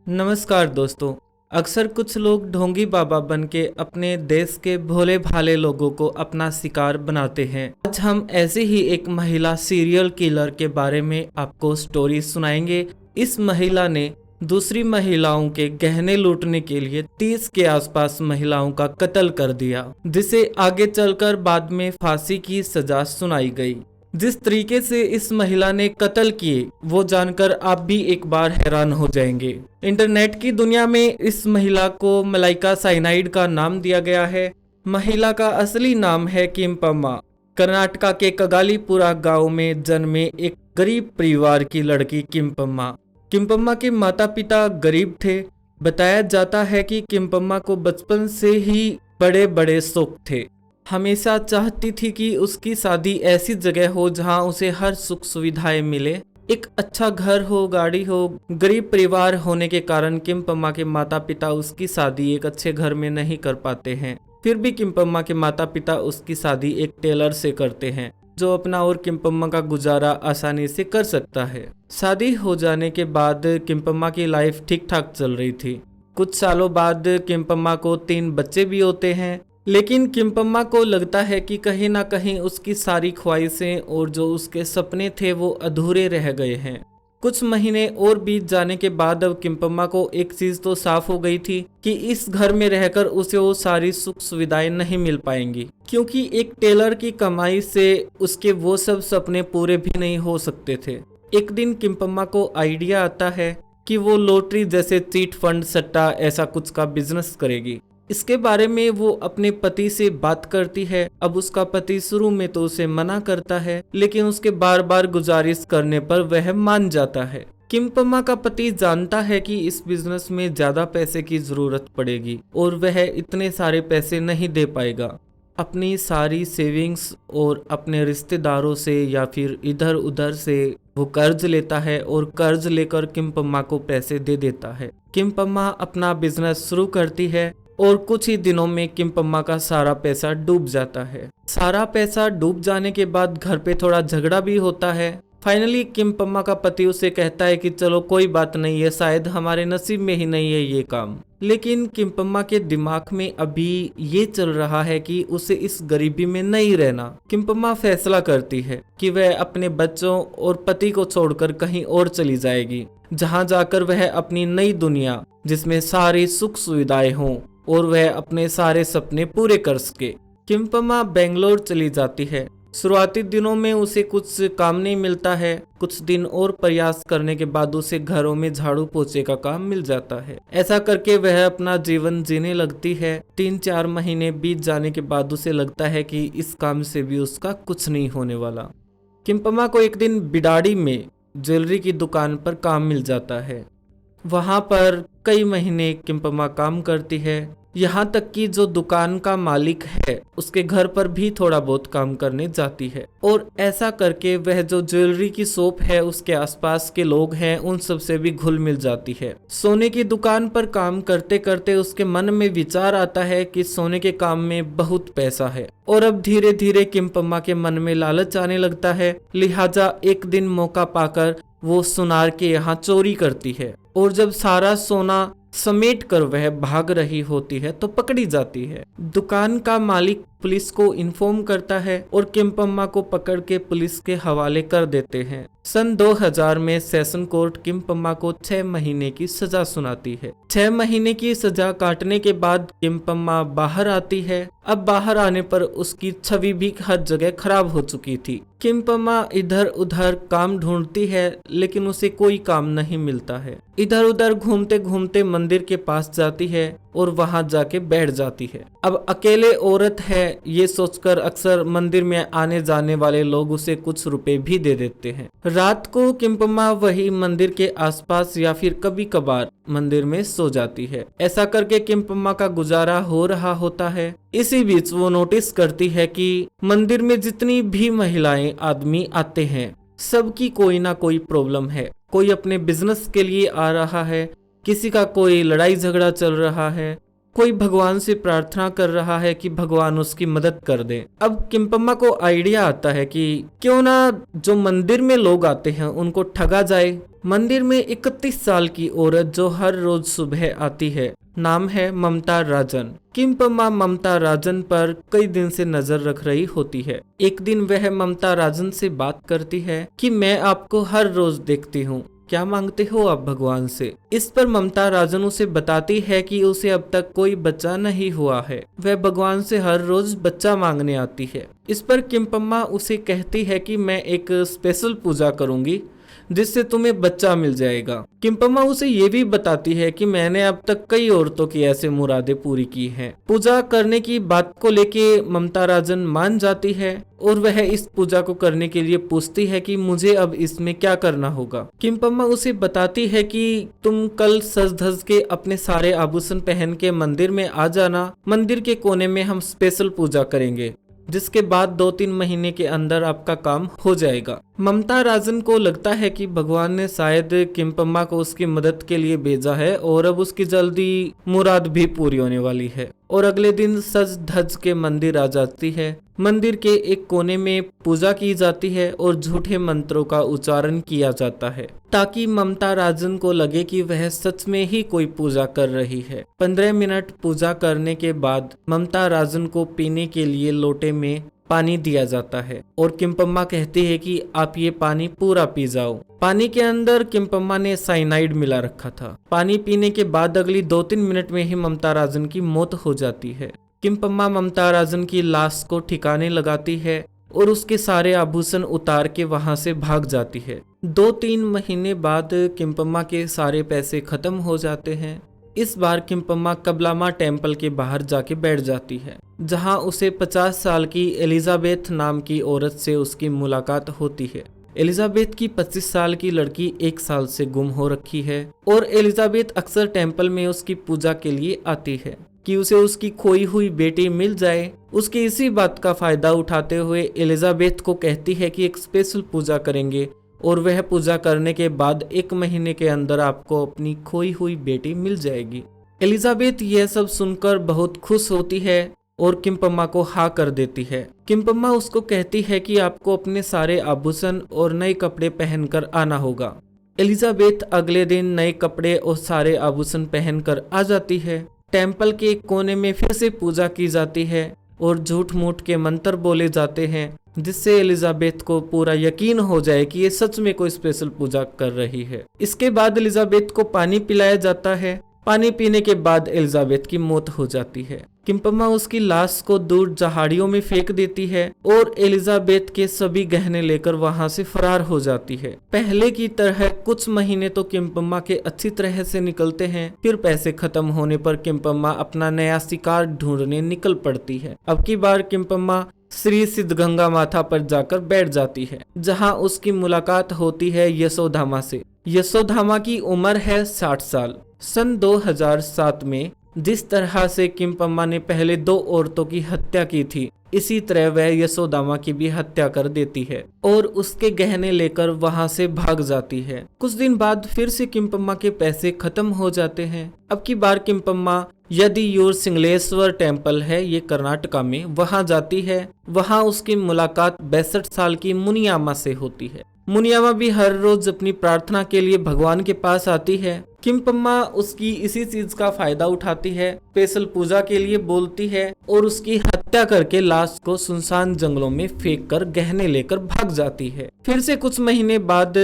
नमस्कार दोस्तों। अक्सर कुछ लोग ढोंगी बाबा बन के अपने देश के भोले भाले लोगों को अपना शिकार बनाते हैं। आज हम ऐसे ही एक महिला सीरियल किलर के बारे में आपको स्टोरी सुनाएंगे। इस महिला ने दूसरी महिलाओं के गहने लूटने के लिए 30 के आसपास महिलाओं का कत्ल कर दिया, जिसे आगे चलकर बाद में फांसी की सजा सुनाई गई। जिस तरीके से इस महिला ने कत्ल किए वो जानकर आप भी एक बार हैरान हो जाएंगे। इंटरनेट की दुनिया में इस महिला को मलाइका साइनाइड का नाम दिया गया है। महिला का असली नाम है किम्पम्मा। कर्नाटका के कगालीपुरा गांव में जन्मे एक गरीब परिवार की लड़की किम्पम्मा। किम्पम्मा के माता पिता गरीब थे। बताया जाता है कि किम्पम्मा को बचपन से ही बड़े बड़े शौक थे। हमेशा चाहती थी कि उसकी शादी ऐसी जगह हो जहां उसे हर सुख सुविधाएं मिले। एक अच्छा घर हो, गाड़ी हो। गरीब परिवार होने के कारण किम्पम्मा के माता पिता उसकी शादी एक अच्छे घर में नहीं कर पाते हैं। फिर भी किम्पम्मा के माता पिता उसकी शादी एक टेलर से करते हैं, जो अपना और किम्पम्मा का गुजारा आसानी से कर सकता है। शादी हो जाने के बाद किम्पम्मा की लाइफ ठीक ठाक चल रही थी। कुछ सालों बाद किम्पम्मा को 3 बच्चे भी होते हैं, लेकिन किम्पम्मा को लगता है कि कहीं ना कहीं उसकी सारी ख्वाहिशें और जो उसके सपने थे वो अधूरे रह गए हैं। कुछ महीने और बीत जाने के बाद अब किम्पम्मा को एक चीज तो साफ हो गई थी कि इस घर में रहकर उसे वो सारी सुख सुविधाएं नहीं मिल पाएंगी, क्योंकि एक टेलर की कमाई से उसके वो सब सपने पूरे भी नहीं हो सकते थे। एक दिन किम्पम्मा को आइडिया आता है कि वो लॉटरी जैसे चीट फंड सट्टा ऐसा कुछ का बिजनेस करेगी। इसके बारे में वो अपने पति से बात करती है। अब उसका पति शुरू में तो उसे मना करता है, लेकिन उसके बार बार गुजारिश करने पर वह मान जाता है। किम्पम्मा का पति जानता है कि इस बिजनेस में ज्यादा पैसे की जरूरत पड़ेगी और वह इतने सारे पैसे नहीं दे पाएगा। अपनी सारी सेविंग्स और अपने रिश्तेदारों से या फिर इधर उधर से वो कर्ज लेता है और कर्ज लेकर किम्पम्मा को पैसे दे देता है। किम्पम्मा अपना बिजनेस शुरू करती है और कुछ ही दिनों में किम्पम्मा का सारा पैसा डूब जाता है। सारा पैसा डूब जाने के बाद घर पे थोड़ा झगड़ा भी होता है। फाइनली किम्पम्मा का पति उसे कहता है कि चलो कोई बात नहीं है, शायद हमारे नसीब में ही नहीं है ये काम। लेकिन किम्पम्मा के दिमाग में अभी ये चल रहा है कि उसे इस गरीबी में नहीं रहना। किम्पम्मा फैसला करती है कि वह अपने बच्चों और पति को छोड़कर कहीं और चली जाएगी, जहां जाकर वह अपनी नई दुनिया जिसमें सारी सुख सुविधाएं हों और वह अपने सारे सपने पूरे कर सके। किम्पम्मा बेंगलोर चली जाती है। शुरुआती दिनों में उसे कुछ काम नहीं मिलता है। कुछ दिन और प्रयास करने के बाद उसे घरों में झाड़ू पोछे का काम मिल जाता है। ऐसा करके वह अपना जीवन जीने लगती है। 3-4 महीने बीत जाने के बाद उसे लगता है कि इस काम से भी उसका कुछ नहीं होने वाला। किम्पम्मा को एक दिन बिडाड़ी में ज्वेलरी की दुकान पर काम मिल जाता है। वहां पर कई महीने किम्पम्मा काम करती है, यहाँ तक कि जो दुकान का मालिक है उसके घर पर भी थोड़ा बहुत काम करने जाती है। और ऐसा करके वह जो ज्वेलरी की शॉप है उसके आसपास के लोग हैं उन सब से भी घुल मिल जाती है। सोने की दुकान पर काम करते करते उसके मन में विचार आता है कि सोने के काम में बहुत पैसा है, और अब धीरे धीरे किम्पम्मा के मन में लालच आने लगता है। लिहाजा एक दिन मौका पाकर वो सुनार के यहाँ चोरी करती है, और जब सारा सोना समेट कर वह भाग रही होती है तो पकड़ी जाती है। दुकान का मालिक पुलिस को इन्फॉर्म करता है और किम्पम्मा को पकड़ के पुलिस के हवाले कर देते हैं। सन 2000 में सेशन कोर्ट किम्पम्मा को 6 महीने की सजा सुनाती है। 6 महीने की सजा काटने के बाद किम्पम्मा बाहर आती है। अब बाहर आने पर उसकी छवि भी हर जगह खराब हो चुकी थी। किम्पम्मा इधर उधर काम ढूंढती है, लेकिन उसे कोई काम नहीं मिलता है। इधर उधर घूमते घूमते मंदिर के पास जाती है और वहां जाके बैठ जाती है। अब अकेले औरत है ये सोचकर अक्सर मंदिर में आने जाने वाले लोग उसे कुछ रुपए भी दे देते हैं। रात को किम्पम्मा वही मंदिर के आसपास या फिर कभी कभार मंदिर में सो जाती है। ऐसा करके किम्पम्मा का गुजारा हो रहा होता है। इसी बीच वो नोटिस करती है कि मंदिर में जितनी भी महिलाएं आदमी आते हैं सबकी कोई ना कोई प्रॉब्लम है। कोई अपने बिजनेस के लिए आ रहा है, किसी का कोई लड़ाई झगड़ा चल रहा है, कोई भगवान से प्रार्थना कर रहा है कि भगवान उसकी मदद कर दे। अब किम्पम्मा को आइडिया आता है कि क्यों ना जो मंदिर में लोग आते हैं उनको ठगा जाए। मंदिर में 31 साल की औरत जो हर रोज सुबह आती है, नाम है ममता राजन। किम्पम्मा ममता राजन पर कई दिन से नजर रख रही होती है। एक दिन वह ममता राजन से बात करती है कि मैं आपको हर रोज देखती हूँ, क्या मांगते हो आप भगवान से। इस पर ममता राजन उसे बताती है कि उसे अब तक कोई बच्चा नहीं हुआ है, वह भगवान से हर रोज बच्चा मांगने आती है। इस पर किम्पम्मा उसे कहती है कि मैं एक स्पेशल पूजा करूंगी जिससे तुम्हें बच्चा मिल जाएगा। किम्पम्मा उसे ये भी बताती है कि मैंने अब तक कई औरतों की ऐसे मुरादें पूरी की हैं। पूजा करने की बात को लेके ममता राजन मान जाती है और वह इस पूजा को करने के लिए पूछती है कि मुझे अब इसमें क्या करना होगा। किम्पम्मा उसे बताती है कि तुम कल सज धज के अपने सारे आभूषण पहन के मंदिर में आ जाना, मंदिर के कोने में हम स्पेशल पूजा करेंगे, जिसके बाद 2-3 महीने के अंदर आपका काम हो जाएगा। ममता राजन को लगता है कि भगवान ने शायद किम्पम्मा को उसकी मदद के लिए भेजा है और अब उसकी जल्दी मुराद भी पूरी होने वाली है। और अगले दिन सज धज के मंदिर आ जाती है। मंदिर के एक कोने में पूजा की जाती है और झूठे मंत्रों का उच्चारण किया जाता है ताकि ममता राजन को लगे कि वह सच में ही कोई पूजा कर रही है। 15 मिनट पूजा करने के बाद ममता राजन को पीने के लिए लोटे में पानी दिया जाता है और किम्पम्मा कहती है कि आप ये पानी पूरा पी जाओ। पानी के अंदर किम्पम्मा ने साइनाइड मिला रखा था। पानी पीने के बाद अगली 2-3 मिनट में ही ममता राजन की मौत हो जाती है। किम्पम्मा ममता राजन की लाश को ठिकाने लगाती है और उसके सारे आभूषण उतार के वहां से भाग जाती है। 2-3 महीने बाद किम्पम्मा के सारे पैसे खत्म हो जाते हैं। इस बार किम्पम्मा कबलामा टेम्पल के बाहर जाके बैठ जाती है, जहां उसे 50 साल की एलिजाबेथ नाम की औरत से उसकी मुलाकात होती है। एलिजाबेथ की 25 साल की लड़की 1 साल से गुम हो रखी है और एलिजाबेथ अक्सर टेम्पल में उसकी पूजा के लिए आती है कि उसे उसकी खोई हुई बेटी मिल जाए। उसकी इसी बात का फायदा उठाते हुए एलिजाबेथ को कहती है कि एक स्पेशल पूजा करेंगे और वह पूजा करने के बाद 1 महीने के अंदर आपको अपनी खोई हुई बेटी मिल जाएगी। एलिजाबेथ यह सब सुनकर बहुत खुश होती है और किम्पम्मा को हाँ कर देती है। किम्पम्मा उसको कहती है कि आपको अपने सारे आभूषण और नए कपड़े पहनकर आना होगा। एलिजाबेथ अगले दिन नए कपड़े और सारे आभूषण पहनकर आ जाती है। टेम्पल के एक कोने में फिर से पूजा की जाती है और झूठ मूठ के मंत्र बोले जाते हैं, जिससे एलिजाबेथ को पूरा यकीन हो जाए कि ये सच में कोई स्पेशल पूजा कर रही है। इसके बाद एलिजाबेथ को पानी पिलाया जाता है। पानी पीने के बाद एलिजाबेथ की मौत हो जाती है। किम्पम्मा उसकी लाश को दूर पहाड़ियों में फेंक देती है और एलिजाबेथ के सभी गहने लेकर वहां से फरार हो जाती है। पहले की तरह कुछ महीने तो किम्पम्मा के अच्छी तरह से निकलते हैं। फिर पैसे खत्म होने पर किम्पम्मा अपना नया शिकार ढूंढने निकल पड़ती है। अब की बार किम्पम्मा श्री सिद्धगंगा माथा पर जाकर बैठ जाती है, जहां उसकी मुलाकात होती है यशोधामा से। यशोधामा की उम्र है 60 साल। सन 2007 में जिस तरह से किम्पम्मा ने पहले 2 औरतों की हत्या की थी, इसी तरह वह यशोदामा की भी हत्या कर देती है और उसके गहने लेकर वहां से भाग जाती है। कुछ दिन बाद फिर से किम्पम्मा के पैसे खत्म हो जाते हैं। अब की बार किम्पम्मा यदियूर सिंगलेश्वर टेम्पल है, ये कर्नाटका में, वहां जाती है। वहां उसकी मुलाकात 62 साल की मुनियामा से होती है। मुनियामा भी हर रोज अपनी प्रार्थना के लिए भगवान के पास आती है। किम्पम्मा उसकी इसी चीज का फायदा उठाती है, स्पेशल पूजा के लिए बोलती है और उसकी हत्या करके लाश को सुनसान जंगलों में फेंक कर गहने लेकर भाग जाती है। फिर से कुछ महीने बाद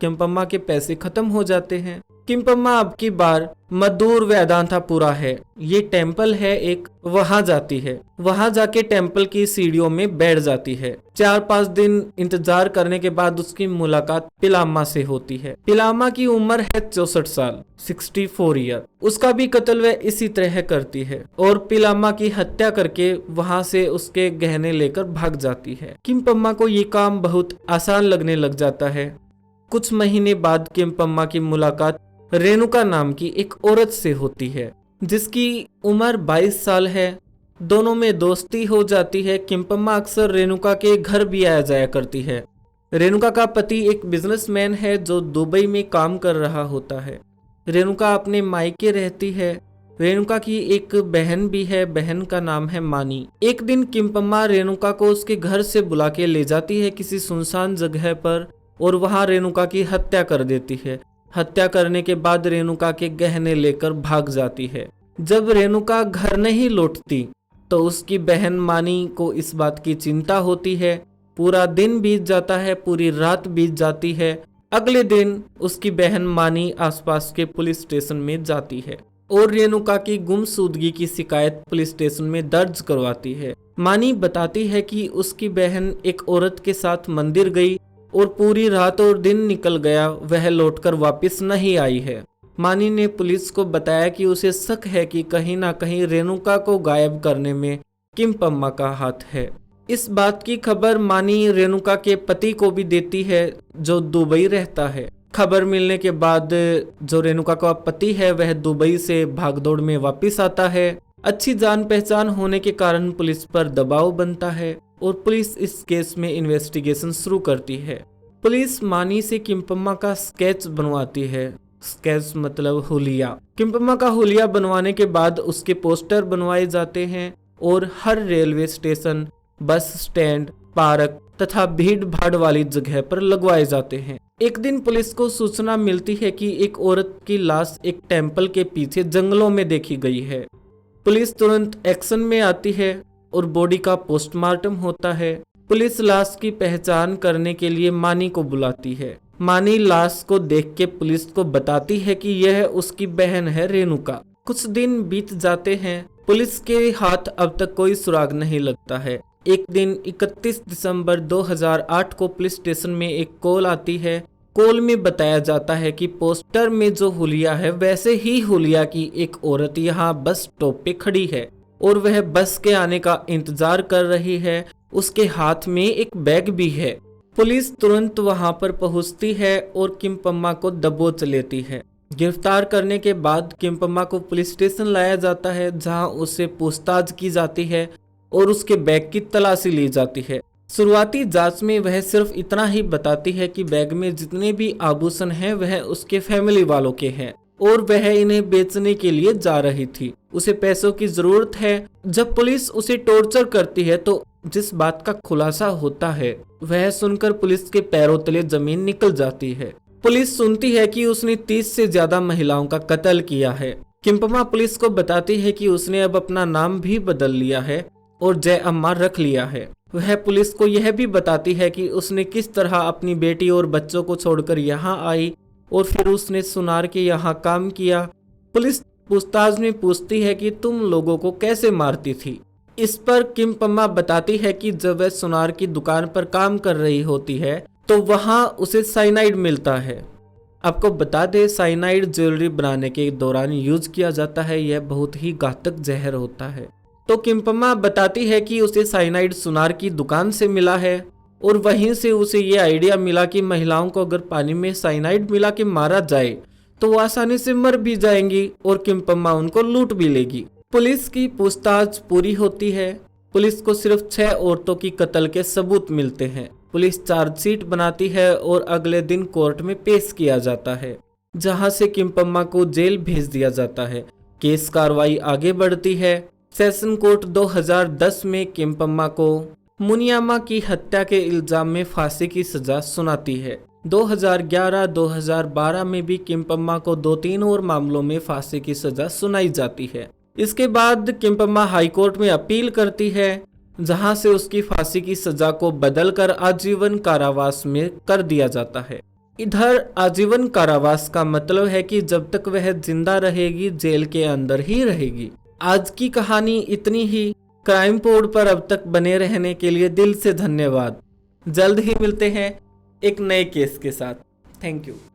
किम्पम्मा के पैसे खत्म हो जाते हैं। किम्पम्मा अब की बार मधुर वेदांतापुरा है, ये टेम्पल है एक, वहां जाती है। वहां जाके टेम्पल की सीढ़ियों में बैठ जाती है। 4-5 दिन इंतजार करने के बाद उसकी मुलाकात पिलामा से होती है। पिलामा की उम्र है 64 साल, 64 ईयर। उसका भी कत्ल वह इसी तरह करती है और पिलामा की हत्या करके वहां से उसके गहने लेकर भाग जाती है। किम्पम्मा को ये काम बहुत आसान लगने लग जाता है। कुछ महीने बाद किम्पम्मा की मुलाकात रेणुका नाम की एक औरत से होती है, जिसकी उम्र 22 साल है। दोनों में दोस्ती हो जाती है। किम्पम्मा अक्सर रेणुका के घर भी आया जाया करती है। रेणुका का पति एक बिजनेसमैन है जो दुबई में काम कर रहा होता है। रेणुका अपने मायके रहती है रेणुका की एक बहन भी है, बहन का नाम है मानी। एक दिन किम्पम्मा रेणुका को उसके घर से बुला के ले जाती है किसी सुनसान जगह पर और वहां रेणुका की हत्या कर देती है। हत्या करने के बाद रेणुका के गहने लेकर भाग जाती है। जब रेणुका घर नहीं लौटती तो उसकी बहन मानी को इस बात की चिंता होती है। पूरा दिन बीत जाता है, पूरी रात बीत जाती है। अगले दिन उसकी बहन मानी आसपास के पुलिस स्टेशन में जाती है और रेणुका की गुमशुदगी की शिकायत पुलिस स्टेशन में दर्ज करवाती है। मानी बताती है कि उसकी बहन एक औरत के साथ मंदिर गई और पूरी रात और दिन निकल गया, वह लौटकर वापस नहीं आई है। मानी ने पुलिस को बताया कि उसे शक है कि कहीं ना कहीं रेणुका को गायब करने में किम्पम्मा का हाथ है। इस बात की खबर मानी रेणुका के पति को भी देती है जो दुबई रहता है। खबर मिलने के बाद जो रेणुका का पति है वह दुबई से भागदौड़ में वापस आता है। अच्छी जान पहचान होने के कारण पुलिस पर दबाव बनता है और पुलिस इस केस में इन्वेस्टिगेशन शुरू करती है। पुलिस मानी से किम्पम्मा का स्केच बनवाती है। स्केच मतलब हुलिया। किम्पम्मा का हुलिया बनवाने के बाद उसके पोस्टर बनवाए जाते हैं और हर railway station, bus stand, park तथा भीड़ भाड़ वाली जगह पर लगवाए जाते हैं। एक दिन पुलिस को सूचना मिलती है कि एक औरत की लाश एक टेंपल के पीछे जंगलों में देखी गई है। पुलिस तुरंत एक्शन में आती है और बॉडी का पोस्टमार्टम होता है। पुलिस लाश की पहचान करने के लिए मानी को बुलाती है। मानी लाश को देख के पुलिस को बताती है कि यह उसकी बहन है रेणुका। कुछ दिन बीत जाते हैं, पुलिस के हाथ अब तक कोई सुराग नहीं लगता है। एक दिन 31 दिसंबर 2008 को पुलिस स्टेशन में एक कॉल आती है। कॉल में बताया जाता है कि पोस्टर में जो हुलिया है वैसे ही हुलिया की एक औरत यहाँ बस स्टॉप पे खड़ी है और वह बस के आने का इंतजार कर रही है। उसके हाथ में एक बैग भी है। पुलिस तुरंत वहां पर पहुंचती है और किम्पम्मा को दबोच लेती है। गिरफ्तार करने के बाद किम्पम्मा को पुलिस स्टेशन लाया जाता है जहां उससे पूछताछ की जाती है और उसके बैग की तलाशी ली जाती है। शुरुआती जांच में वह सिर्फ इतना ही बताती है कि बैग में जितने भी आभूषण हैं वह उसके फैमिली वालों के हैं और वह इन्हें बेचने के लिए जा रही थी। उसे पैसों की जरूरत है। जब पुलिस उसे टॉर्चर करती है तो जिस बात का खुलासा होता है वह सुनकर पुलिस के पैरों तले जमीन निकल जाती है। पुलिस सुनती है कि उसने 30 से ज्यादा महिलाओं का कत्ल किया है। किम्पम्मा पुलिस को बताती है कि उसने अब अपना नाम भी बदल लिया है और जय अम्मा रख लिया है। वह पुलिस को यह भी बताती है कि उसने किस तरह अपनी बेटी और बच्चों को छोड़कर यहाँ आई और फिर उसने सुनार के यहाँ काम किया। पुलिस पूछताछ में पूछती है कि तुम लोगों को कैसे मारती थी। इस पर किम्पम्मा बताती है कि जब वह सुनार की दुकान पर काम कर रही होती है तो वहाँ उसे साइनाइड मिलता है। आपको बता दें साइनाइड ज्वेलरी बनाने के दौरान यूज किया जाता है। यह बहुत ही घातक जहर होता है। तो किम्पम्मा बताती है कि उसे साइनाइड सुनार की दुकान से मिला है और वहीं से उसे ये आइडिया मिला कि महिलाओं को अगर पानी में साइनाइड मिला के मारा जाए तो वो आसानी से मर भी जाएंगी और किम्पम्मा उनको लूट भी लेगी। पुलिस की पूछताछ पूरी होती है। पुलिस को सिर्फ 6 औरतों की कत्ल के सबूत मिलते हैं। पुलिस चार्जशीट बनाती है और अगले दिन कोर्ट में पेश किया जाता है जहां से किम्पम्मा को जेल भेज दिया जाता है। केस कार्रवाई आगे बढ़ती है। सेशन कोर्ट 2010 में किम्पम्मा को मुनियामा की हत्या के इल्जाम में फांसी की सजा सुनाती है। 2011-2012 में भी किम्पम्मा को 2-3 और मामलों में फांसी की सजा सुनाई जाती है। इसके बाद किम्पम्मा हाई कोर्ट में अपील करती है जहां से उसकी फांसी की सजा को बदलकर आजीवन कारावास में कर दिया जाता है। इधर आजीवन कारावास का मतलब है कि जब तक वह जिंदा रहेगी जेल के अंदर ही रहेगी। आज की कहानी इतनी ही। क्राइम पोड पर अब तक बने रहने के लिए दिल से धन्यवाद। जल्द ही मिलते हैं एक नए केस के साथ। Thank you.